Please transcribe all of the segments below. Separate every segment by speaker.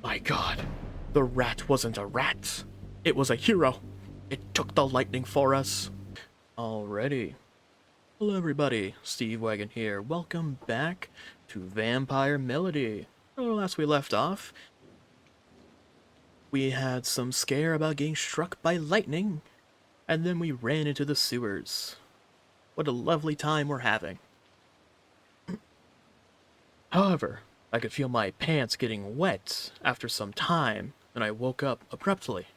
Speaker 1: My god, the rat wasn't a rat. It was a hero. It took the lightning for us. Alrighty. Hello everybody, Steve-Wagon here. Welcome back to Vampire Melody. Last we left off, we had some scare about getting struck by lightning, and then we ran into the sewers. What a lovely time we're having. However, I could feel my pants getting wet after some time, and I woke up abruptly.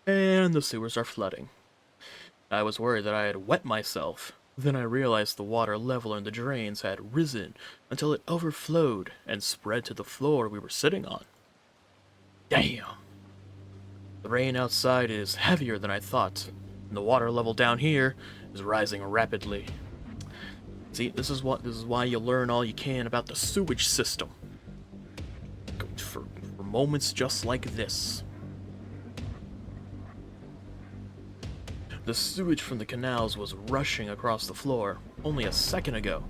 Speaker 1: And the sewers are flooding. I was worried that I had wet myself. Then I realized the water level in the drains had risen until it overflowed and spread to the floor we were sitting on. Damn! The rain outside is heavier than I thought, and the water level down here is rising rapidly. See, this is why you learn all you can about the sewage system. For moments just like this. The sewage from the canals was rushing across the floor only a second ago.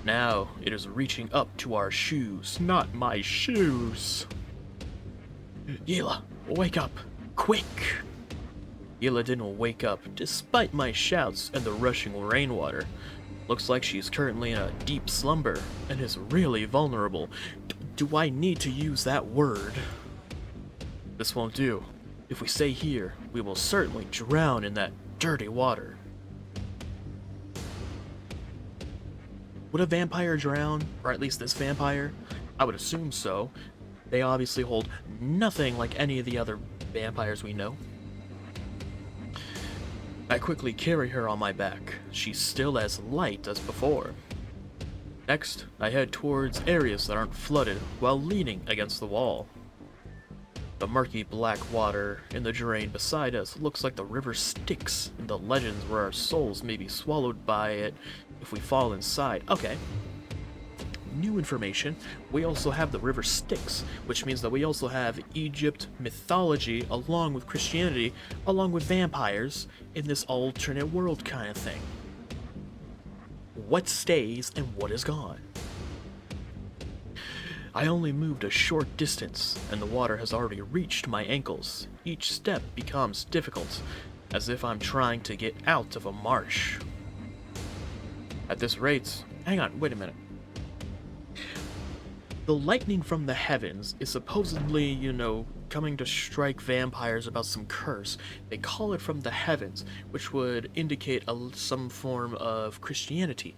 Speaker 1: Now it is reaching up to our shoes. Not my shoes! Yella, wake up! Quick! Yella didn't wake up despite my shouts and the rushing rainwater. Looks like she's currently in a deep slumber and is really vulnerable. Do I need to use that word? This won't do. If we stay here, we will certainly drown in that dirty water. Would a vampire drown? Or at least this vampire? I would assume so. They obviously hold nothing like any of the other vampires we know. I quickly carry her on my back. She's still as light as before. Next, I head towards areas that aren't flooded while leaning against the wall. The murky black water in the drain beside us looks like the river Styx in the legends where our souls may be swallowed by it if we fall inside. Okay. New information. We also have the river Styx, which means that we also have Egypt mythology along with Christianity, along with vampires in this alternate world kind of thing. What stays and what is gone? I only moved a short distance, and the water has already reached my ankles. Each step becomes difficult, as if I'm trying to get out of a marsh. At this rate, hang on, wait a minute. The lightning from the heavens is supposedly, coming to strike vampires about some curse. They call it from the heavens, which would indicate some form of Christianity.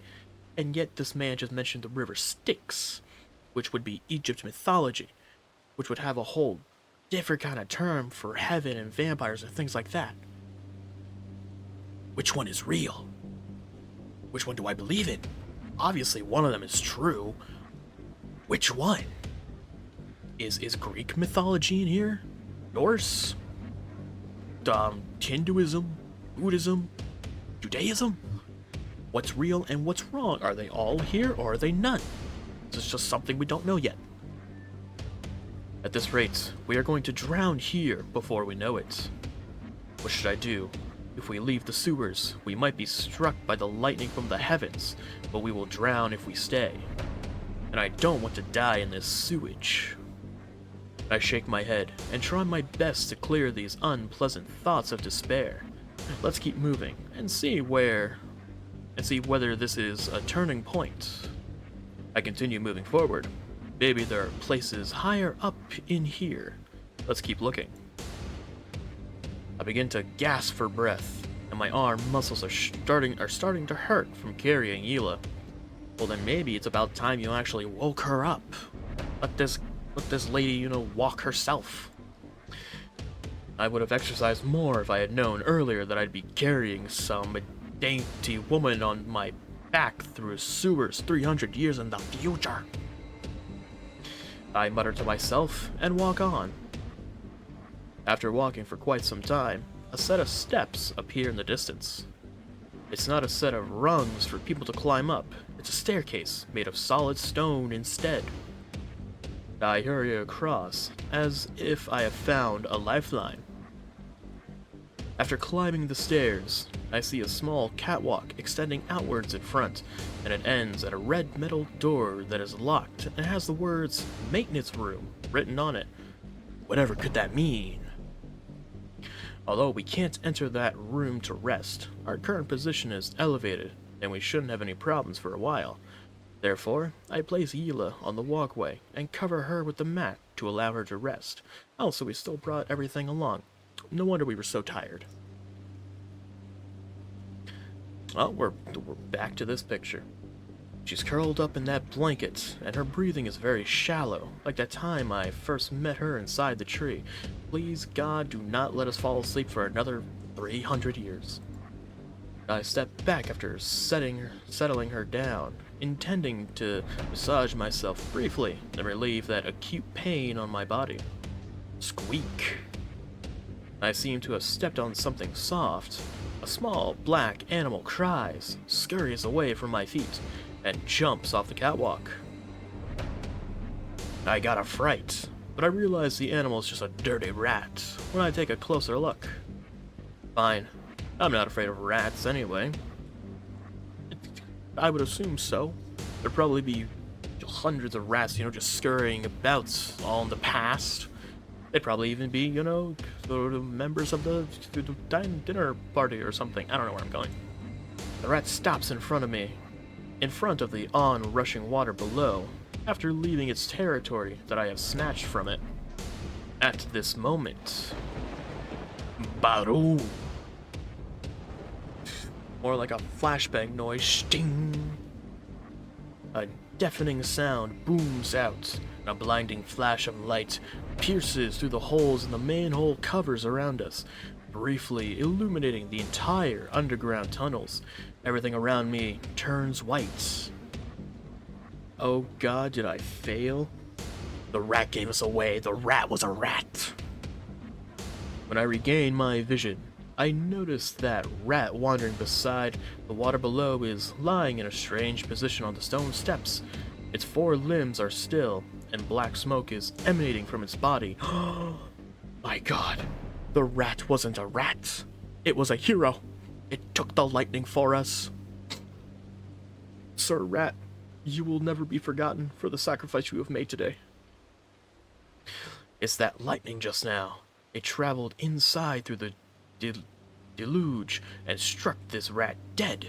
Speaker 1: And yet this man just mentioned the river Styx, which would be Egypt mythology, which would have a whole different kind of term for heaven and vampires and things like that. Which one is real? Which one do I believe in? Obviously one of them is true. Which one? Is Greek mythology in here? Norse? Hinduism? Buddhism? Judaism? What's real and what's wrong? Are they all here or are they none? This is just something we don't know yet. At this rate, we are going to drown here before we know it. What should I do? If we leave the sewers, we might be struck by the lightning from the heavens, but we will drown if we stay. And I don't want to die in this sewage. I shake my head and try my best to clear these unpleasant thoughts of despair. Let's keep moving and see whether this is a turning point. I continue moving forward. Maybe there are places higher up in here. Let's keep looking. I begin to gasp for breath, and my arm muscles are starting to hurt from carrying Yella. Well then maybe it's about time you actually woke her up. Let this lady, walk herself. I would have exercised more if I had known earlier that I'd be carrying some dainty woman on my back through sewers 300 years in the future. I mutter to myself and walk on. After walking for quite some time, a set of steps appear in the distance. It's not a set of rungs for people to climb up, it's a staircase made of solid stone instead. I hurry across, as if I have found a lifeline. After climbing the stairs, I see a small catwalk extending outwards in front, and it ends at a red metal door that is locked and has the words "Maintenance Room" written on it. Whatever could that mean? Although we can't enter that room to rest, our current position is elevated, and we shouldn't have any problems for a while. Therefore, I place Yella on the walkway and cover her with the mat to allow her to rest. Also, we still brought everything along. No wonder we were so tired. Well, we're back to this picture. She's curled up in that blanket, and her breathing is very shallow, like that time I first met her inside the tree. Please, God, do not let us fall asleep for another 300 years. I stepped back after settling her down, intending to massage myself briefly and relieve that acute pain on my body. Squeak. I seem to have stepped on something soft. A small, black animal cries, scurries away from my feet, and jumps off the catwalk. I got a fright, but I realize the animal is just a dirty rat when I take a closer look. Fine, I'm not afraid of rats anyway. I would assume so. There'd probably be hundreds of rats, just scurrying about all in the past. They'd probably even be, the members of the dinner party or something. I don't know where I'm going. The rat stops in front of me, in front of the on-rushing water below, after leaving its territory that I have snatched from it. At this moment, Baru. More like a flashbang noise. Sting. A deafening sound booms out, and a blinding flash of light pierces through the holes in the manhole covers around us, briefly illuminating the entire underground tunnels. Everything around me turns white. Oh God, did I fail? The rat gave us away. The rat was a rat. When I regain my vision, I notice that rat wandering beside the water below is lying in a strange position on the stone steps. Its four limbs are still, and black smoke is emanating from its body. My God, the rat wasn't a rat. It was a hero. It took the lightning for us. Sir Rat, you will never be forgotten for the sacrifice you have made today. It's that lightning just now. It traveled inside through the deluge and struck this rat dead.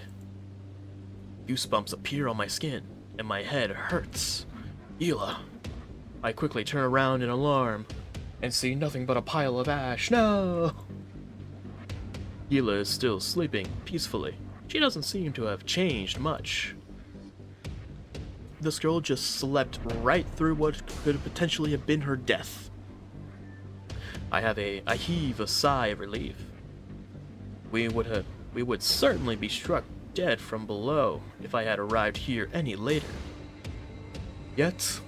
Speaker 1: Goosebumps appear on my skin, and my head hurts. Yella. I quickly turn around in alarm and see nothing but a pile of ash. No! Yella is still sleeping peacefully. She doesn't seem to have changed much. This girl just slept right through what could potentially have been her death. I heave a sigh of relief. We would certainly be struck dead from below if I had arrived here any later. Yet,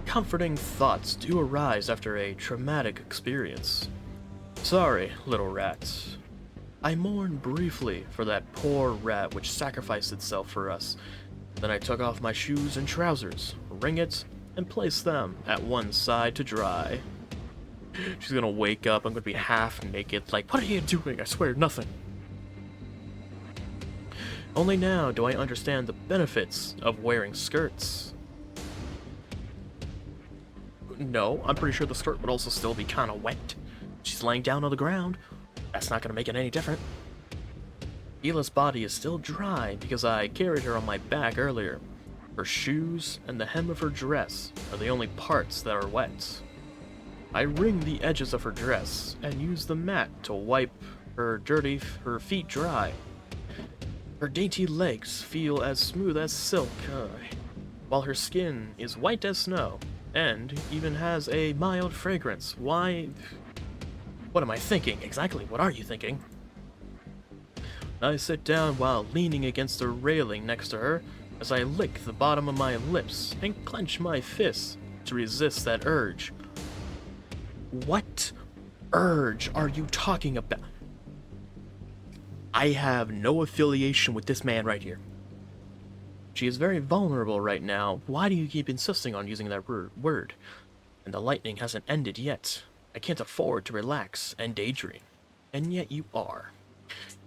Speaker 1: comforting thoughts do arise after a traumatic experience. Sorry, little rat. I mourned briefly for that poor rat which sacrificed itself for us. Then I took off my shoes and trousers, wring it, and placed them at one side to dry. She's gonna wake up, I'm gonna be half naked, like, what are you doing? I swear, nothing. Only now do I understand the benefits of wearing skirts. No, I'm pretty sure the skirt would also still be kinda wet. She's laying down on the ground. That's not gonna make it any different. Yella's body is still dry because I carried her on my back earlier. Her shoes and the hem of her dress are the only parts that are wet. I wring the edges of her dress and use the mat to wipe her feet dry. Her dainty legs feel as smooth as silk, while her skin is white as snow and even has a mild fragrance. Why? What am I thinking? Exactly, what are you thinking? I sit down while leaning against the railing next to her as I lick the bottom of my lips and clench my fists to resist that urge. What urge are you talking about? I have no affiliation with this man right here. She is very vulnerable right now. Why do you keep insisting on using that word? And the lightning hasn't ended yet. I can't afford to relax and daydream. And yet you are.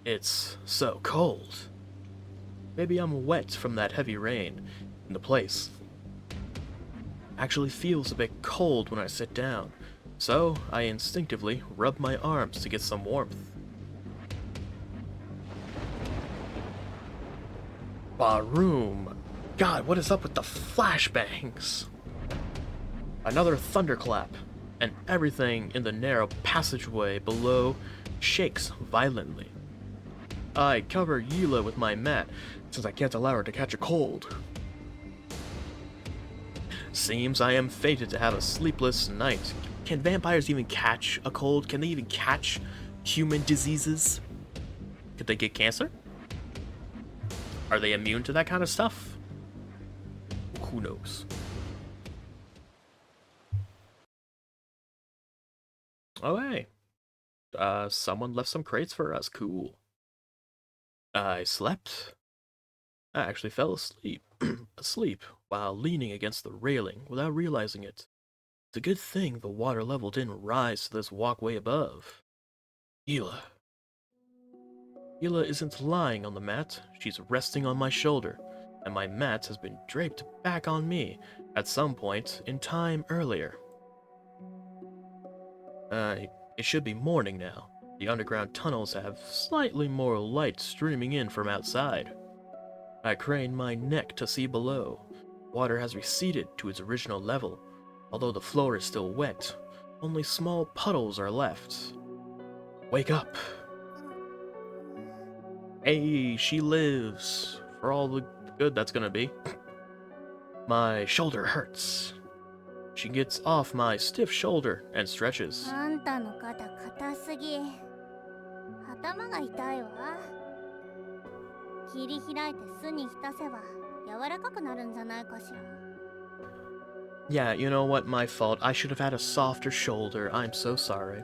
Speaker 1: It's so cold. Maybe I'm wet from that heavy rain, and the place actually feels a bit cold when I sit down, so I instinctively rub my arms to get some warmth. Baroom! God, what is up with the flashbangs? Another thunderclap, and everything in the narrow passageway below shakes violently. I cover Yella with my mat, since I can't allow her to catch a cold. Seems I am fated to have a sleepless night. Can vampires even catch a cold? Can they even catch human diseases? Could they get cancer? Are they immune to that kind of stuff? Who knows? Oh, hey. Someone left some crates for us. Cool. I slept. I actually fell asleep while leaning against the railing without realizing it. It's a good thing the water level didn't rise to this walkway above. Yella. Yella isn't lying on the mat, she's resting on my shoulder, and my mat has been draped back on me at some point in time earlier. It should be morning now. The underground tunnels have slightly more light streaming in from outside. I crane my neck to see below. Water has receded to its original level. Although the floor is still wet, only small puddles are left. Wake up. Hey, she lives. For all the good that's gonna be. My shoulder hurts. She gets off my stiff shoulder and stretches.
Speaker 2: あんたの肩硬すぎ。頭が痛いわ。切り開いて巣に浸せば柔らかくなるんじゃないかしら。
Speaker 1: Yeah, you know what? My fault. I should have had a softer shoulder. I'm so sorry.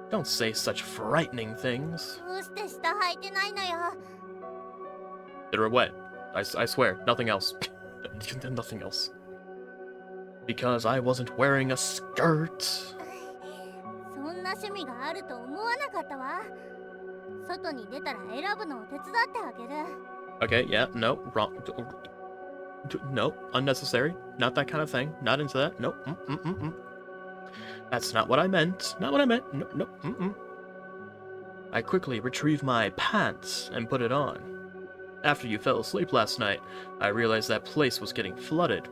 Speaker 1: Don't say such frightening things.
Speaker 2: どうして下履いてないのよ。
Speaker 1: They were wet. I swear. Nothing else. Nothing else. Because I wasn't wearing a skirt.
Speaker 2: そんな趣味があると思わなかったわ。外に出たら選ぶのを手伝ってあげる。
Speaker 1: Okay, yeah, no, wrong. No, unnecessary. Not that kind of thing. Not into that. Nope. That's not what I meant. Not what I meant. No. I quickly retrieve my pants and put it on. After you fell asleep last night, I realized that place was getting flooded.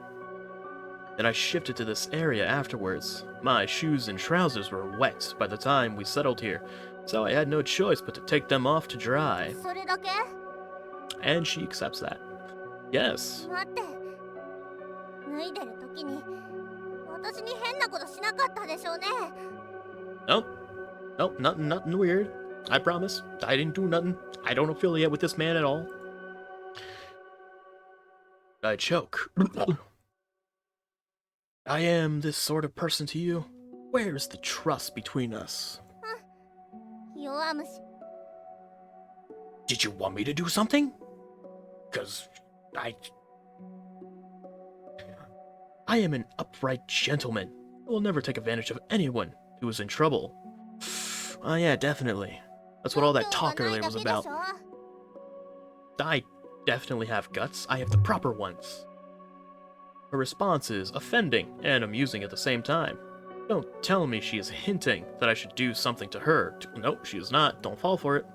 Speaker 1: Then I shifted to this area afterwards. My shoes and trousers were wet by the time we settled here, so I had no choice but to take them off to dry.
Speaker 2: それだけ？
Speaker 1: And she accepts that. Yes.
Speaker 2: 待って。脱いでる時に私に変なことしなかったでしょうね。
Speaker 1: Nope, nothing weird. I promise. I didn't do nothing. I don't affiliate with this man at all. I choke. I am this sort of person to you. Where's the trust between us?
Speaker 2: 弱虫。
Speaker 1: Did you want me to do something? 'Cause I am an upright gentleman. I will never take advantage of anyone who is in trouble. Oh yeah, definitely. That's what all that talk earlier was about. I definitely have guts. I have the proper ones. Her response is offending and amusing at the same time. Don't tell me she is hinting that I should do something to her. Nope, she is not. Don't fall for it.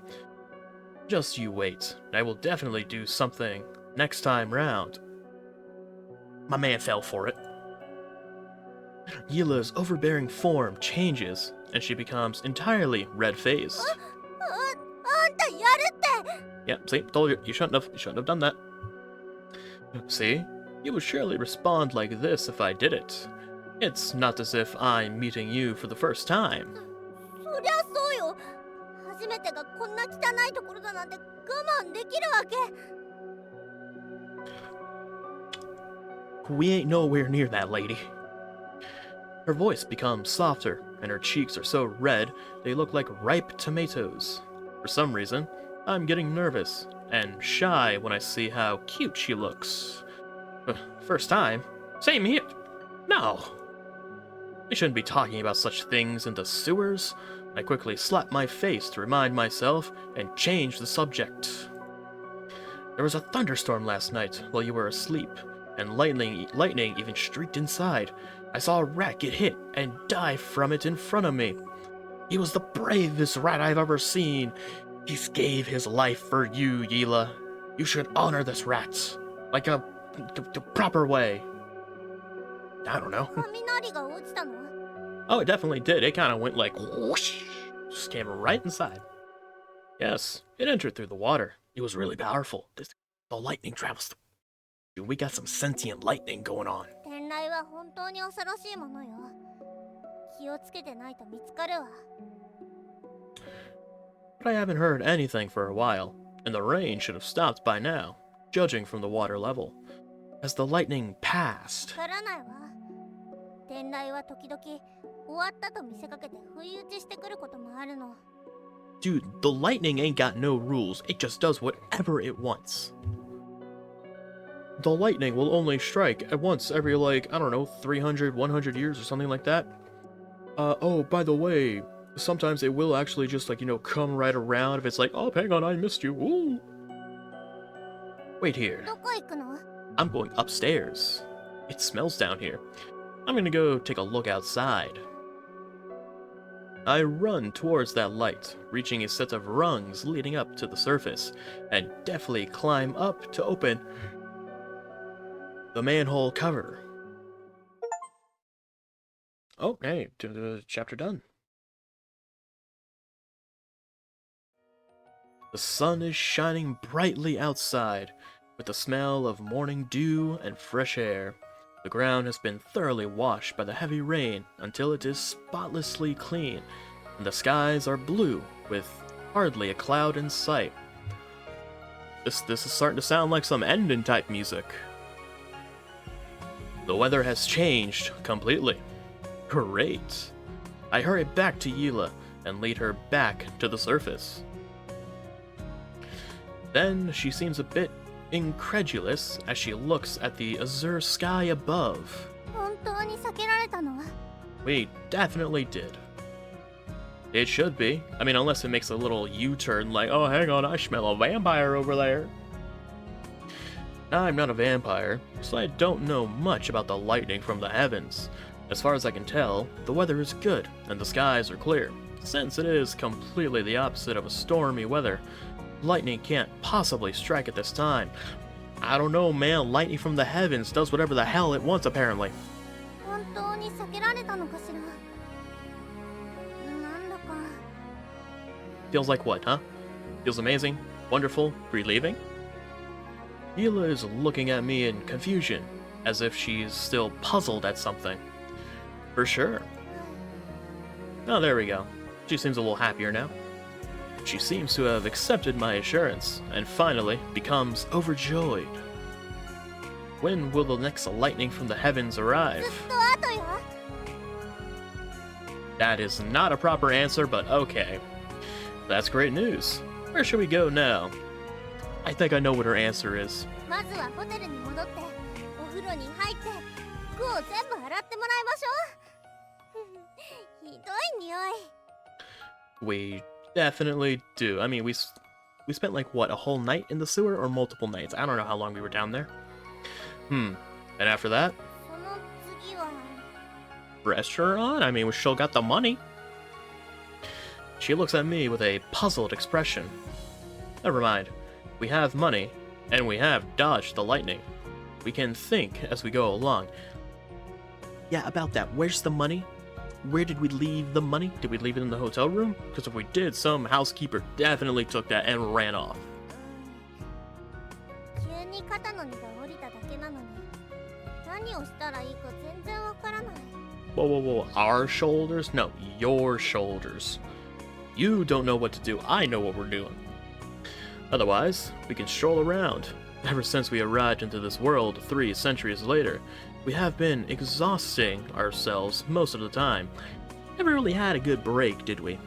Speaker 1: Just you wait. I will definitely do something next time round. My man fell for it. Yella's overbearing form changes, and she becomes entirely red-faced.
Speaker 2: あんたやるって。
Speaker 1: Yeah, see, told you. You shouldn't have done that. See? You would surely respond like this if I did it. It's not as if I'm meeting you for the first time.
Speaker 2: そりゃそうよ。初めてがこんな汚いところだなんて我慢できるわけ。
Speaker 1: We ain't nowhere near that lady. Her voice becomes softer, and her cheeks are so red they look like ripe tomatoes. For some reason, I'm getting nervous and shy when I see how cute she looks. First time? Same here. No. We shouldn't be talking about such things in the sewers. I quickly slapped my face to remind myself and changed the subject. There was a thunderstorm last night while you were asleep, and lightning even streaked inside. I saw a rat get hit and die from it in front of me. He was the bravest rat I've ever seen. He gave his life for you, Yella. You should honor this rat, like the proper way. I don't know.
Speaker 2: 雷が落ちたの？
Speaker 1: Oh, it definitely did. It kind of went like whoosh, just came right inside. Yes, it entered through the water. It was really powerful. The lightning travels. Dude, we got some sentient lightning going on.
Speaker 2: 天雷は本当に恐ろしいものよ。気をつけてないと見つかるわ。
Speaker 1: But I haven't heard anything for a while, and the rain should have stopped by now, judging from the water level. As the lightning passed,
Speaker 2: わからないわ。天雷は時々終わったと見せかけて不意打ちしてくることもあるの。
Speaker 1: dude, the lightning ain't got no rules. It just does whatever it wants. The lightning will only strike at once every, like, I don't know, 300, 100 years or something like that. Oh, by the way, sometimes it will actually just, like, you know, come right around if it's like, oh, hang on, I missed you. Ooh. Wait here.
Speaker 2: どこ行くの？
Speaker 1: I'm going upstairs. It smells down here. I'm gonna go take a look outside. I run towards that light, reaching a set of rungs leading up to the surface, and deftly climb up to open the manhole cover. Oh, hey, chapter done. The sun is shining brightly outside, with the smell of morning dew and fresh air. The ground has been thoroughly washed by the heavy rain until it is spotlessly clean, and the skies are blue with hardly a cloud in sight. This is starting to sound like some ending type music. The weather has changed completely. Great. I hurry back to Yella and lead her back to the surface. Then she seems a bit incredulous as she looks at the azure sky above.
Speaker 2: 本当に避けられたの？
Speaker 1: We definitely did. It should be. I mean, unless it makes a little U-turn like, oh, hang on, I smell a vampire over there. I'm not a vampire, so I don't know much about the lightning from the heavens. As far as I can tell, the weather is good and the skies are clear. Since it is completely the opposite of a stormy weather, lightning can't possibly strike at this time. I don't know, man. Lightning from the heavens does whatever the hell it wants, apparently.
Speaker 2: 本当に避けられたのかしら？なんだか。
Speaker 1: Feels like what, huh? Feels amazing, wonderful, relieving? Yella is looking at me in confusion, as if she's still puzzled at something. For sure. Oh, there we go. She seems a little happier now. She seems to have accepted my assurance, and finally becomes overjoyed. When will the next lightning from the heavens arrive?
Speaker 2: ずっと後よ。
Speaker 1: That is not a proper answer, but okay. That's great news. Where should we go now? I think I know what her answer is.
Speaker 2: まずはホテルに戻ってお風呂に入って服を全部洗ってもらいましょう。ひどい匂い。
Speaker 1: We definitely do. I mean, we spent like what, a whole night in the sewer or multiple nights? I don't know how long we were down there. And after that,
Speaker 2: その次は。
Speaker 1: restaurant? I mean, we still got the money. She looks at me with a puzzled expression. Never mind. We have money, and we have dodged the lightning. We can think as we go along. Yeah, about that. Where's the money? Where did we leave the money? Did we leave it in the hotel room? Because if we did, some housekeeper definitely took that and ran off.
Speaker 2: 急に肩の荷が下りただけなのに何をしたらいいか全然わからない。
Speaker 1: Whoa, whoa, whoa. Our shoulders? No, your shoulders. You don't know what to do. I know what we're doing. Otherwise, we can stroll around. Ever since we arrived into this world 3 centuries later, we have been exhausting ourselves most of the time. Never really had a good break, did we?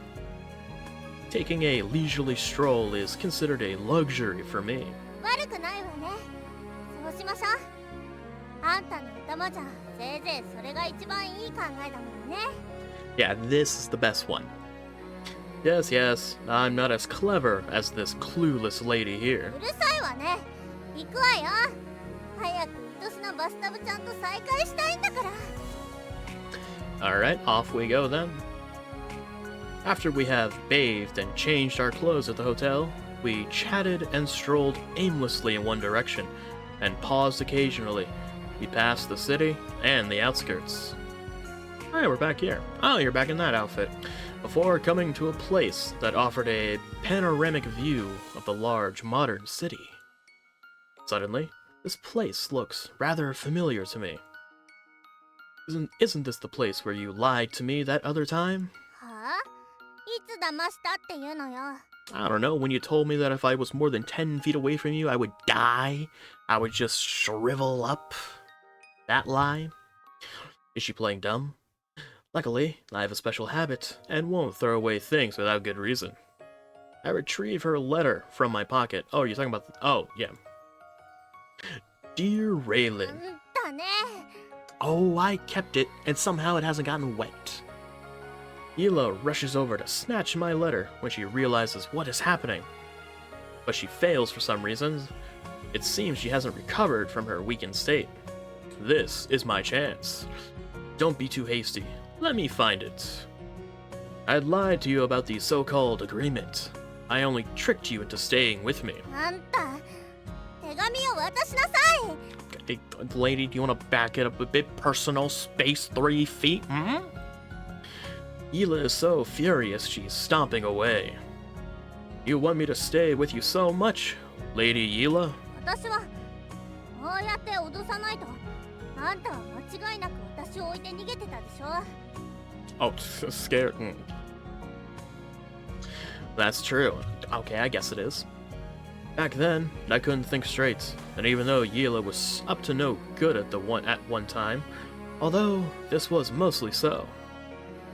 Speaker 1: Taking a leisurely stroll is considered a luxury for me.
Speaker 2: 悪くないわね。そうしましょう。あんたの頭じゃせいぜいそれが一番いい考えだもんね。
Speaker 1: Yeah, this is the best one. Yes, yes, I'm not as clever as this clueless lady here.
Speaker 2: うるさいわね。行くわよ。早く愛しのバスタブちゃんと再会したいんだから。
Speaker 1: Alright, off we go then. After we have bathed and changed our clothes at the hotel, we chatted and strolled aimlessly in one direction, and paused occasionally. We passed the city and the outskirts. Alright, we're back here. Oh, you're back in that outfit. Before coming to a place that offered a panoramic view of the large modern city. Suddenly, this place looks rather familiar to me. Isn't this the place where you lied to me that other time?
Speaker 2: はあ？いつ騙したっていうのよ。
Speaker 1: I don't know, when you told me that if I was more than 10 feet away from you, I would die? I would just shrivel up? That lie? Is she playing dumb? Luckily, I have a special habit, and won't throw away things without good reason. I retrieve her letter from my pocket. Oh, you're talking about oh, yeah. Dear Raylan.
Speaker 2: だね。
Speaker 1: Oh, I kept it, and somehow it hasn't gotten wet. Yella rushes over to snatch my letter when she realizes what is happening. But she fails for some reason. It seems she hasn't recovered from her weakened state. This is my chance. Don't be too hasty. Let me find it. I'd lied to you about the so-called agreement. I only tricked you into staying with me.
Speaker 2: あんた、手紙を渡しなさい。
Speaker 1: Hey, lady, do you want to back it up a bit? Personal space 3 feet? Hmm? Yella is so furious she's stomping away. You want me to stay with you so much, Lady Yella?
Speaker 2: 私はこうやって脅さないと。あんたは間違いなく私を置いて逃げてたでしょ。
Speaker 1: Oh, scared. That's true. Okay, I guess it is. Back then, I couldn't think straight, and even though Yella was up to no good at one time, although this was mostly so,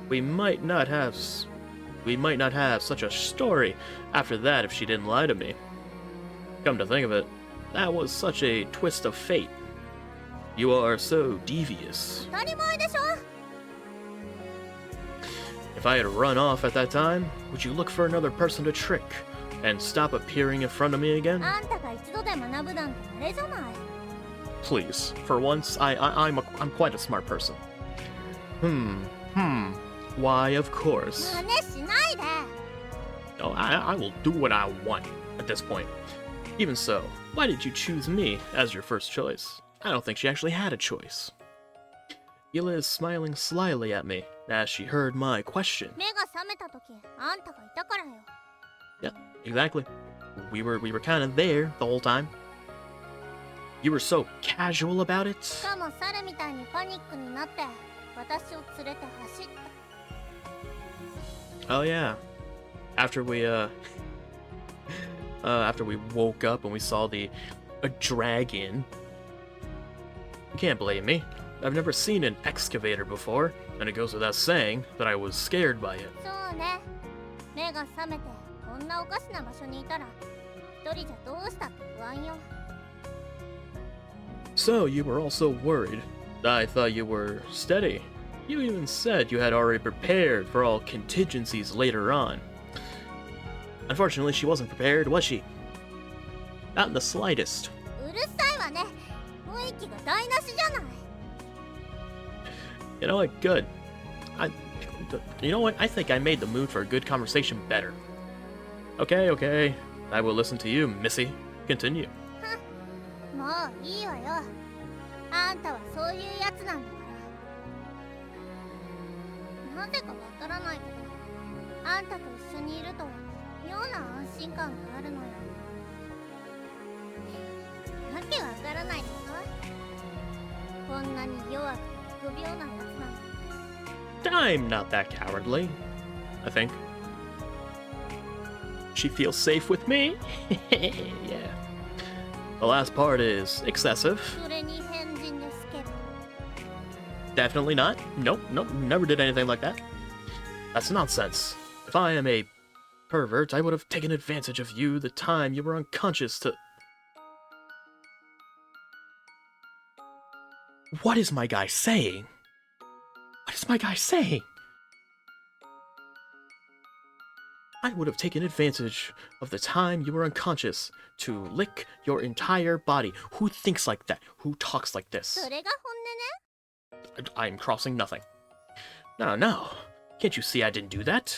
Speaker 1: we might not have such a story after that if she didn't lie to me. Come to think of it, that was such a twist of fate. You are so devious.
Speaker 2: 当たり前でしょ。
Speaker 1: If I had run off at that time, would you look for another person to trick and stop appearing in front of me again?
Speaker 2: あんたが一度で学ぶなんてあれじゃない。
Speaker 1: Please, for once, I'm quite a smart person. Why, of course.
Speaker 2: 真似しないで。
Speaker 1: No, I will do what I want at this point. Even so, why did you choose me as your first choice? I don't think she actually had a choice. Yella is smiling slyly at me as she heard my question.
Speaker 2: 目が覚めた時、あんたがいたからよ。
Speaker 1: Yeah, exactly. We were kind of there the whole time. You were so casual about it.
Speaker 2: しかも猿みたいにパニックになって私を連れて走った。
Speaker 1: Oh yeah. After we after we woke up and we saw a dragon. You can't blame me. I've never seen an excavator before, and it goes without saying that I was scared by it.
Speaker 2: そうね。目が覚めてこんなおかしな場所にいたら一人じゃどうしたって不安よ。
Speaker 1: So you were also worried. I thought you were steady. You even said you had already prepared for all contingencies later on. Unfortunately, she wasn't prepared, was she? Not in the slightest.
Speaker 2: うるさいわね。雰囲気が台無しじゃない。
Speaker 1: You know what? Good. You know what? I think I made the mood for a good conversation better. Okay, okay. I will listen to you, Missy. Continue.
Speaker 2: もういいわよ。あんたはそういうやつなんだから。なぜかわからないけど、あんたと一緒にいると妙な安心感があるのよ。わけわからないでしょ。こんなに弱くて臆病なやつなの。
Speaker 1: I'm not that cowardly, I think. She feels safe with me? Yeah. The last part is excessive.
Speaker 2: それに変人ですけど。
Speaker 1: Definitely not. Nope, never did anything like that. That's nonsense. If I am a pervert, I would have taken advantage of you the time you were unconscious to... What is my guy saying? What is my guy saying? I would have taken advantage of the time you were unconscious to lick your entire body. Who thinks like that? Who talks like this?
Speaker 2: それが本音ね。
Speaker 1: I'm crossing nothing. No. Can't you see I didn't do that?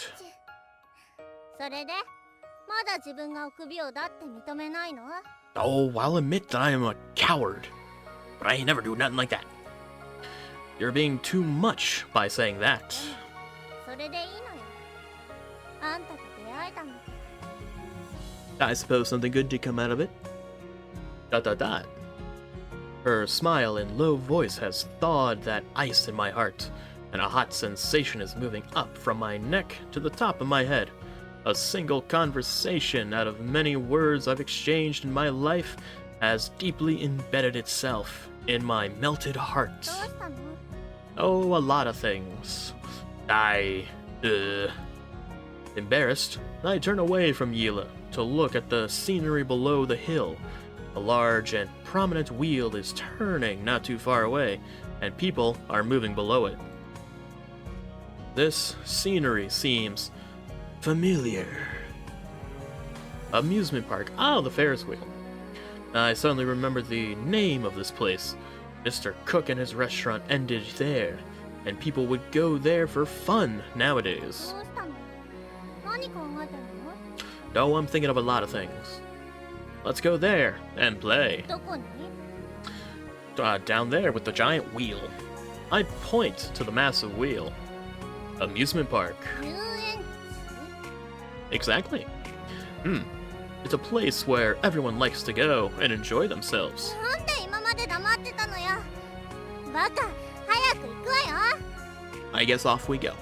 Speaker 2: それでまだ自分が臆病だって認めないの？
Speaker 1: Oh, I'll admit that I am a coward. But I ain't never do nothing like that. You're being too much by saying that.
Speaker 2: それでいいのよ。あんたと出会えたの。
Speaker 1: I suppose something good did come out of it. ... Her smile and low voice has thawed that ice in my heart, and a hot sensation is moving up from my neck to the top of my head. A single conversation out of many words I've exchanged in my life has deeply embedded itself in my melted heart.
Speaker 2: どうしたの？
Speaker 1: Oh, a lot of things. Embarrassed, I turn away from Yella to look at the scenery below the hill. A large and prominent wheel is turning not too far away, and people are moving below it. This scenery seems familiar. Amusement park. Oh, the Ferris wheel. I suddenly remember the name of this place. Mr. Cook and his restaurant ended there, and people would go there for fun nowadays.
Speaker 2: どうしたの？何考えてるの？
Speaker 1: No, I'm thinking of a lot of things. Let's go there and play.
Speaker 2: どこに？
Speaker 1: Down there with the giant wheel. I point to the massive wheel. Amusement park.
Speaker 2: 遊園地？
Speaker 1: Exactly. It's a place where everyone likes to go and enjoy themselves.
Speaker 2: なんで今まで黙ってたのよ。バカ、早く行くわよ。
Speaker 1: I guess off we go.